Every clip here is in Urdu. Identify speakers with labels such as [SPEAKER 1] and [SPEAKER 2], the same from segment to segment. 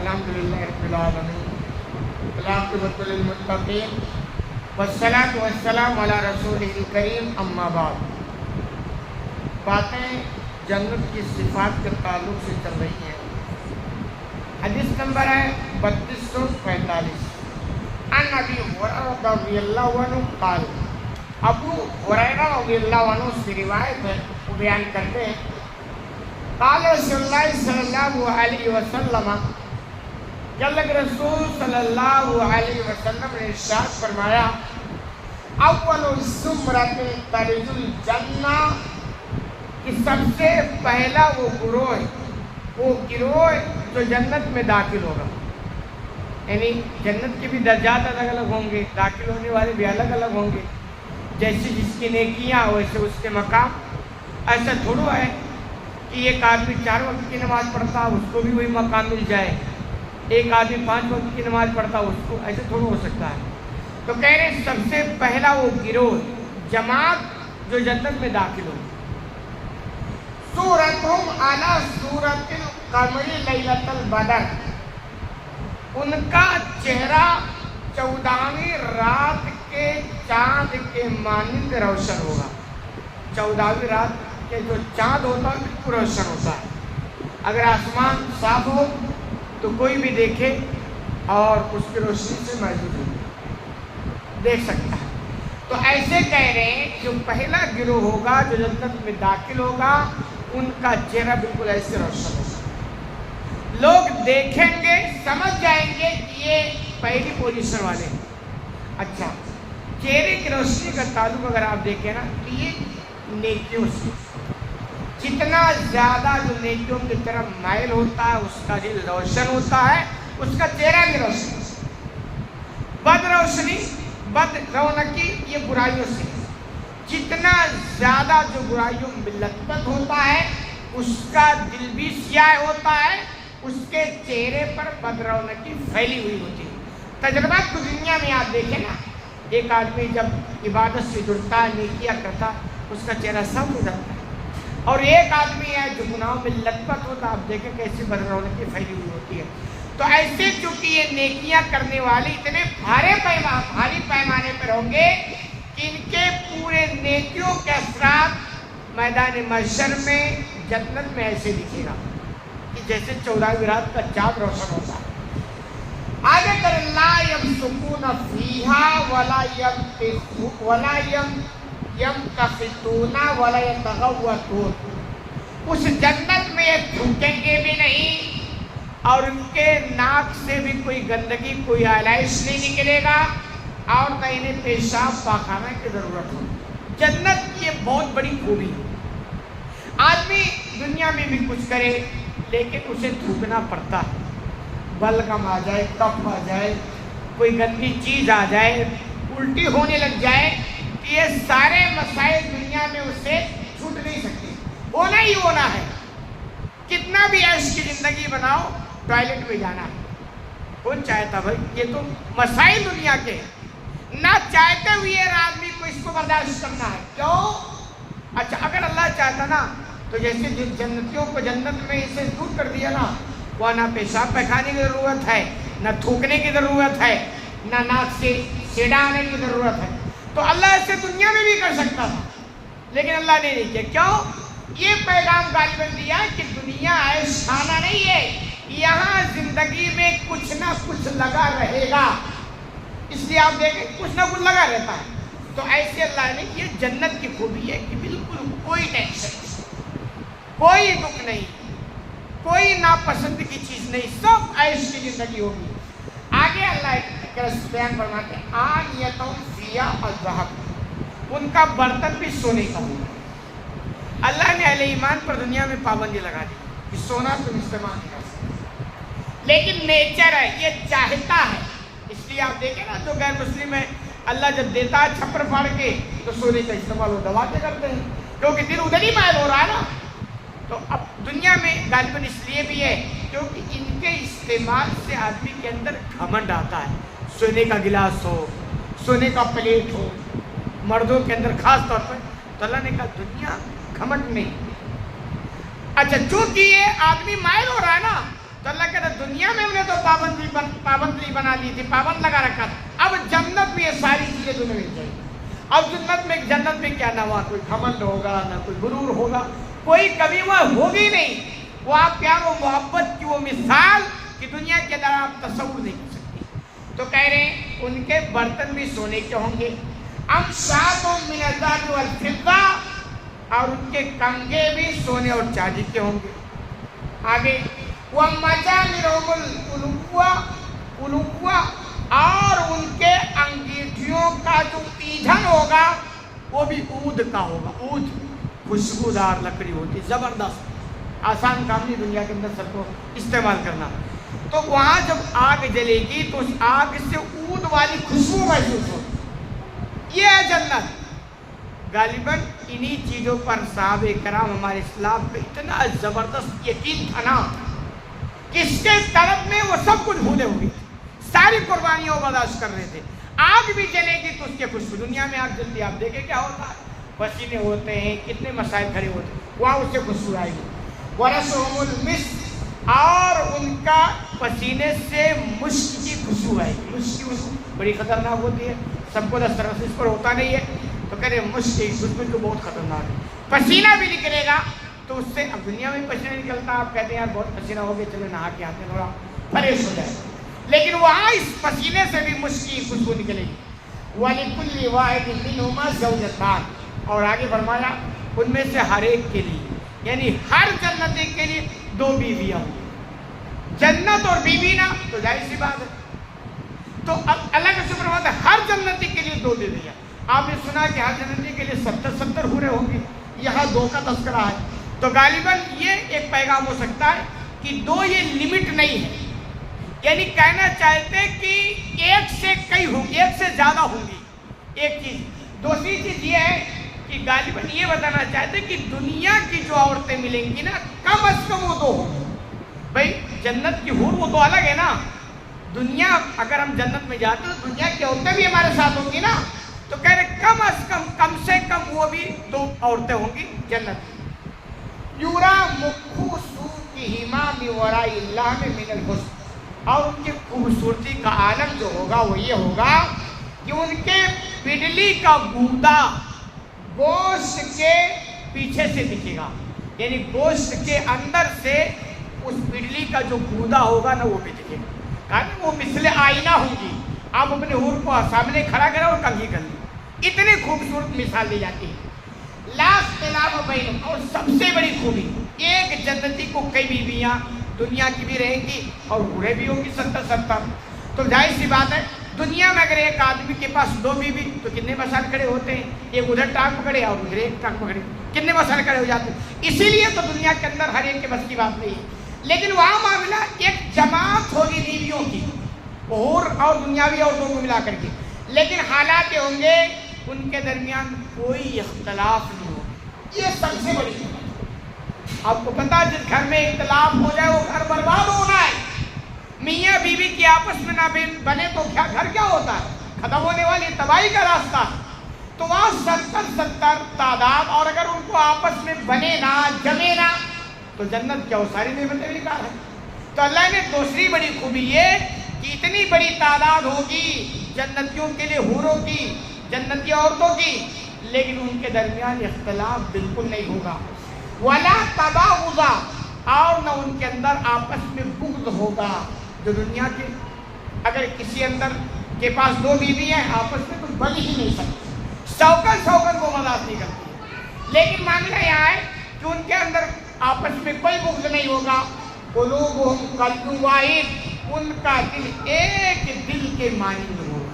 [SPEAKER 1] الحمدللہ رب العالمین والعاقبۃ للمتقین والصلاۃ والسلام علی رسولہ الکریم اما بعد۔ باتیں جنت کی صفات کے تعلق سے چل رہی ہیں۔ حدیث نمبر ہے 3245۔ عن ابی ہریرہ رضی اللہ عنہ قال، ابو ہریرہ رضی اللہ عنہ سے روایت ہے، وہ بیان کرتے ہیں، قال رسول اللہ صلی اللہ علیہ وسلم، کہ اللہ کے رسول صلی اللہ علیہ وسلم نے ارشاد فرمایا، اول زمرۃ ترج الجنہ، کہ سب سے پہلا وہ گروہ جو جنت میں داخل ہوگا، یعنی جنت کے بھی درجات الگ الگ ہوں گے، داخل ہونے والے بھی الگ الگ ہوں گے، جیسی جس کی نیکیاں ویسے اس کے مقام۔ ایسا تھوڑا ہے کہ ایک آدمی 4 وقت کی نماز پڑھتا اس کو بھی وہی مقام مل جائے، ایک آدمی 5 وقت کی نماز پڑھتا اس کو، ایسے تھوڑا ہو سکتا ہے۔ تو کہہ رہے ہیں سب سے پہلا وہ گروہ، جماعت جو جنت میں داخل ہو، صورتہم علی صورت القمر لیلۃ البدر، ان کا چہرہ 14ویں رات کے چاند کے مانند روشن ہوگا۔ 14ویں رات کہ جو چاند ہوتا ہے بالکل روشن ہوتا ہے، اگر آسمان صاف ہو تو کوئی بھی دیکھے اور اس کی روشنی سے محظوظ ہو، دیکھ سکتا ہے۔ تو ایسے کہہ رہے ہیں جو پہلا گروہ ہوگا جو جنت میں داخل ہوگا، ان کا چہرہ بالکل ایسے روشن ہوگا، لوگ دیکھیں گے سمجھ جائیں گے کہ یہ پہلی پوزیشن والے ہیں۔ اچھا، چہرے کی روشنی کا تعلق اگر آپ دیکھیں نا تو یہ نیکیوں سے، جتنا زیادہ جو نیکیوں کی طرف مائل ہوتا ہے اس کا دل روشن ہوتا ہے، اس کا چہرہ بھی روشن ہوتا ہے۔ بد رونقی یہ برائیوں سے، جتنا زیادہ جو برائیوں میں لطمت ہوتا ہے اس کا دل بھی سیاہ ہوتا ہے، اس کے چہرے پر بد رونقی پھیلی ہوئی ہوتی ہے۔ تجربات کو دنیا میں آپ دیکھیں نا، ایک آدمی جب عبادت سے جڑتا ہے، نیکیاں کرتا، اس کا چہرہ صاف ہو جاتا ہے، اور ایک آدمی ہے جو گناہوں میں لطمت ہوتا، آپ دیکھیں کیسی بد رونقی پھیلی ہوئی ہوتی ہے۔ تو ایسے چونکہ یہ نیکیاں کرنے والے اتنے بھاری پیمانے پر ہوں گے کہ ان کے پورے نیکیوں کے اثرات میدان محشر میں جنت میں ایسے دکھے گا کہ جیسے 14ویں رات کا چاند روشن ہوتا ہے۔ آگے کر لا یمسکون فیہا ولا یمتخطون ولا یتغوطون، اس جنت میں یہ تھوکیں گے بھی نہیں اور ان کے ناک سے بھی کوئی گندگی، کوئی آلائش نہیں نکلے گا، اور نہ انہیں پیشاب پاخانہ کی ضرورت ہو۔ جنت کی یہ بہت بڑی خوبی ہے۔ آدمی دنیا میں بھی کچھ کرے لیکن اسے تھوکنا پڑتا ہے، بلغم آ جائے، کف آ جائے، کوئی گندی چیز آ جائے، الٹی ہونے لگ جائے، یہ سارے مسائل دنیا میں اسے چھوٹ نہیں سکتے، ہونا ہی ہونا ہے۔ کتنا بھی عیش کی زندگی بناؤ، ٹوائلٹ میں جانا ہے۔ کون چاہتا بھائی؟ یہ تو مسائل دنیا کے نہ چاہتے ہوئے آدمی کو اس کو برداشت کرنا ہے۔ کیوں؟ اچھا، اگر اللہ چاہتا نا تو جیسے جن جنتیوں کو جنت میں اسے دور کر دیا نا، وہ نہ پیشاب پخانے کی ضرورت ہے، نہ تھوکنے کی ضرورت ہے، نہ ناک سے سیڑھا آنے کی ضرورت ہے، تو اللہ اسے دنیا میں بھی کر سکتا تھا، لیکن اللہ نے نہیں کیا۔ کیوں؟ یہ پیغام غالباً دیا کہ دنیا عیش خانہ نہیں ہے، یہاں زندگی میں کچھ نہ کچھ لگا رہے گا، اس لیے آپ دیکھیں کچھ نہ کچھ لگا رہتا ہے۔ تو ایسے اللہ نے یہ جنت کی خوبی ہے کہ بالکل کوئی ٹینشن نہیں، کوئی دکھ نہیں، کوئی ناپسند کی چیز نہیں، سب عیش کی زندگی ہوگی۔ آگے اللہ کا بیان فرماتے ہیں، آنیتہم فیہا الذھب، ان کا برتن بھی سونے کا ہوگا۔ اللہ نے اہل ایمان پر دنیا میں پابندی لگا دی کہ سونا تم استعمال نہیں کر سکتے، لیکن نیچر ہے، یہ چاہتا ہے، اس لیے آپ دیکھیں نا جو غیر مسلم ہے، اللہ جب دیتا ہے چھپر پھاڑ کے تو سونے کا استعمال وہ دبا کے کرتے ہیں، کیونکہ دل ادھر ہی مائل ہو رہا ہے نا۔ تو اب دنیا میں غالباً اس لیے بھی ہے کیونکہ ان کے استعمال سے آدمی کے اندر گھمنڈ آتا ہے، سونے کا گلاس ہو، سونے کا پلیٹ ہو، مردوں کے اندر خاص طور پر، تو اللہ نے کہا دنیا گھمنڈ نہیں۔ اچھا، چونکہ یہ آدمی مائل ہو رہا ہے نا، تو اللہ کہتا ہے دنیا میں ہم نے میں تو پابندی بنا لی تھی، پابند لگا رکھا تھا، اب جنت میں یہ ساری چیزیں تمہیں مل جائیں گی۔ اب جنت میں کیا نہ وہاں کوئی گھمنڈ ہوگا، نہ کوئی غرور ہوگا، کوئی کمی وہاں ہوگی نہیں۔ وہ آپ پیار و محبت کی وہ مثال کہ دنیا کے اندر آپ تصور نہیں کر سکتے۔ تو کہہ رہے ہیں ان کے برتن بھی سونے کے ہوں گے، امشاط من الذهب والفضة، اور ان کے کنگھے بھی سونے اور چاندی کے ہوں گے۔ آگے وَمَجَامِرُهُمُ الْأُلُوَّةُ، اور ان کے انگیٹھیوں کا جو ایندھن ہوگا وہ بھی عود کا ہوگا۔ عود خوشبودار لکڑی ہوتی، زبردست، آسان کام نہیں دنیا کے اندر سب کو استعمال کرنا۔ تو وہاں جب آگ جلے گی تو اس آگ سے عود والی خوشبو محسوس ہوگی، یہ ہے جنت۔ غالباً انہی چیزوں پر صحابہ کرام ہمارے اسلام پہ اتنا زبردست یقین تھا نا کہ اس کے طرف میں وہ سب کچھ بھولے ہوئے تھے، ساری قربانیوں برداشت کر رہے تھے۔ آگ بھی جلے گی تو اس کے خوشبو، دنیا میں آگ جلتی آپ دیکھیں کیا ہوتا ہے، پسینے ہوتے ہیں، کتنے مسائل کھڑے ہوتے ہیں، وہاں اس سے خوشبو آئے گی۔ وَرَسُهُمُ الْمِسْكُ، اور ان کا پسینے سے مشک کی خوشبو آئے گی۔ مشک کی خوشبو بڑی خطرناک ہوتی ہے، سب کو دسترس اس پر ہوتا نہیں ہے، تو کہہ رہے مشک کی خوشبو تو بہت خطرناک ہے۔ پسینہ بھی نکلے گا تو اس سے، اب دنیا میں پسینہ نکلتا، آپ کہتے ہیں یار بہت پسینہ ہو گیا، چلو نہا کے آتے ہیں تھوڑا فریش ہو جائے، لیکن وہاں اس پسینے سے بھی مشک کی خوشبو نکلے گی۔ وَلِكُلِّ وَاحِدٍ مِّنْهُمَا زَوْجَتَانِ، اور آگے فرمایا ان میں سے ہر ایک کے لیے، یعنی ہر جنتی کے لیے دو بیویاں ہوں گی۔ جنت اور بیوی نا تو ظاہر سی بات ہے، تو اب اللہ کا شکر ہے ہر جنتی کے لیے دو بیویاں۔ آپ نے سنا کہ ہر جنتی کے لیے 70 حوریں ہوں گی، یہاں دو کا تذکرہ ہے، تو غالباً یہ ایک پیغام ہو سکتا ہے کہ دو یہ لمٹ نہیں ہے، یعنی کہنا چاہتے کہ ایک سے کئی ہوں گی، ایک سے زیادہ ہوں گی، ایک چیز۔ دوسری چیز یہ ہے کہ غالباً یہ بتانا چاہتے کہ دنیا کی جو عورتیں ملیں گی نا کم از کم وہ دو ہوں گی۔ بھائی جنت کی حور وہ تو الگ ہے نا، دنیا اگر ہم جنت میں جاتے تو دنیا کی عورتیں بھی ہمارے ساتھ ہوں گی نا، تو کہہ رہے کم از کم سے کم وہ بھی دو عورتیں ہوں گی جنت میں۔ یورا مکھو سوقہما من وراء اللہ من الحسن، اور ان کی خوبصورتی کا عالم جو ہوگا وہ یہ ہوگا کہ ان کے پڈلی کا گودا گوشت کے پیچھے سے دکھے گا، یعنی گوشت کے اندر سے اس پڈلی کا جو گودا ہوگا نا وہ بھی دکھے گا، کہا وہ مثل آئینہ ہوگی۔ آپ اپنے حور کو سامنے کھڑا کریں اور کنگھی کر لیں، اتنی خوبصورت مثال دی جاتی ہے۔ لا اختلاف بینہم، اور سب سے بڑی خوبی ایک جنتی کو کئی بیویاں دنیا کی بھی رہیں گی اور حوریں بھی ہوں گی 70۔ تو ظاہر سی بات ہے دنیا میں اگر ایک آدمی کے پاس دو بیوی تو کتنے مسائل کھڑے ہوتے ہیں، ایک ادھر ٹانگ پکڑے اور ادھر ایک ٹانگ پکڑے، کتنے مسائل کھڑے ہو جاتے ہیں۔ اسی لیے تو دنیا کے اندر ہر ایک کے بس کی بات نہیں ہے، لیکن وہاں معاملہ ایک جماعت ہوگی بیویوں کی، حور اور دنیاوی عورتوں کو ملا کر کے، لیکن حالات ہوں گے ان کے درمیان کوئی اختلاف نہیں ہوگا، یہ سب سے بڑی بات۔ آپ کو پتا ہے جس گھر میں اختلاف ہو جائے وہ گھر برباد ہونا ہے۔ میاں بیوی کی آپس میں نہ بنے تو کیا گھر کیا ہوتا ہے، ختم ہونے والی تباہی کا راستہ۔ تو وہاں 70 تعداد، اور اگر ان کو آپس میں بنے نہ جمے نہ تو جنت کیا وہ ساری نعمتیں بھی نکال ہے۔ تو اللہ نے دوسری بڑی خوبی یہ کہ اتنی بڑی تعداد ہوگی جنتیوں کے لیے، حوروں کی، جنتی عورتوں کی، لیکن ان کے درمیان اختلاف بالکل نہیں ہوگا۔ ولا تباغض، اور نہ ان کے اندر آپس میں بغض ہوگا۔ جو دنیا کے اگر کسی اندر کے پاس دو بیوی ہیں آپس میں تو بن ہی نہیں سکتی، شوکت کو مذاق نہیں کرتی ہے، لیکن معاملہ یہاں ہے کہ ان کے اندر آپس میں کوئی بغض نہیں ہوگا۔ قلوبہم قلب واحد، ان کا دل ایک دل کے مانند ہوگا،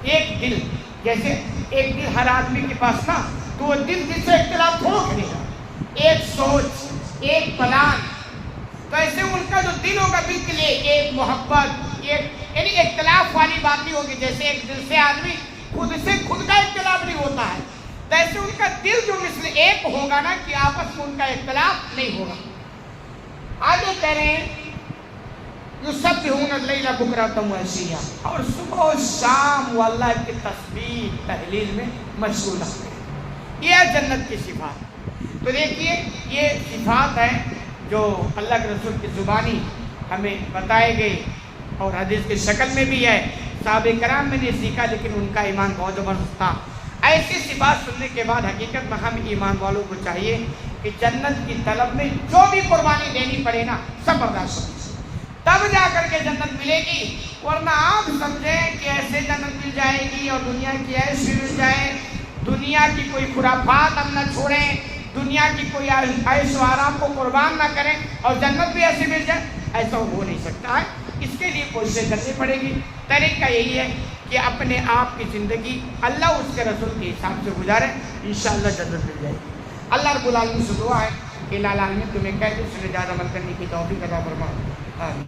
[SPEAKER 1] ایک دل، جیسے ایک دل ہر آدمی کے پاس نا تو وہ دل سے اختلاف تھوڑا کرے گا، ایک سوچ، ایک پلان، تو ایسے ان کا جو دل ہوگا بالکل ایک محبت، ایک یعنی اختلاف والی بات نہیں ہوگی۔ جیسے ایک دل سے آدمی خود سے خود کا اختلاف نہیں ہوتا ہے، تو ایسے ان کا دل جو مثل ایک ہوگا نا کہ آپس میں ان کا اختلاف نہیں ہوگا۔ آگے کہہ رہے ہیں یسبحون اللیل بکرۃ وعشیا، اور صبح و شام وہ اللہ کی تسبیح تحلیل میں مشغول ہیں۔ یہ ہے جنت کی صفات۔ تو دیکھیے یہ صفات ہے جو اللہ کے رسول کی زبانی ہمیں بتائے گئے اور حدیث کی شکل میں بھی ہے. صحابہ کرام میں نے سیکھا لیکن ان کا ایمان بہت زبردست تھا. ایسی سی بات سننے کے بعد حقیقت میں ہم ایمان والوں کو چاہیے کہ جنت کی طلب میں جو بھی قربانی دینی پڑے نا سب برداشت کریں، تب جا کر کے جنت ملے گی. ورنہ آپ سمجھیں کہ ایسے جنت مل جائے گی اور دنیا کی ایسی مل جائے، دنیا کی کوئی خرافات ہم نہ چھوڑیں، دنیا کی کوئی عیش و آرام کو قربان نہ کریں اور جنت بھی ایسے مل جائے، ایسا ہو نہیں سکتا ہے. اس کے لیے کوشش کرنی پڑے گی. طریقہ یہی ہے کہ اپنے آپ کی زندگی اللہ اس کے رسول کے حساب سے گزاریں، انشاءاللہ جنت مل جائے گی. اللہ رب العالمین سے دعا ہے کہ الہ العالمین تمہیں قید سے نجات عمل کرنے کی توفیق عطا فرمائے. آمین.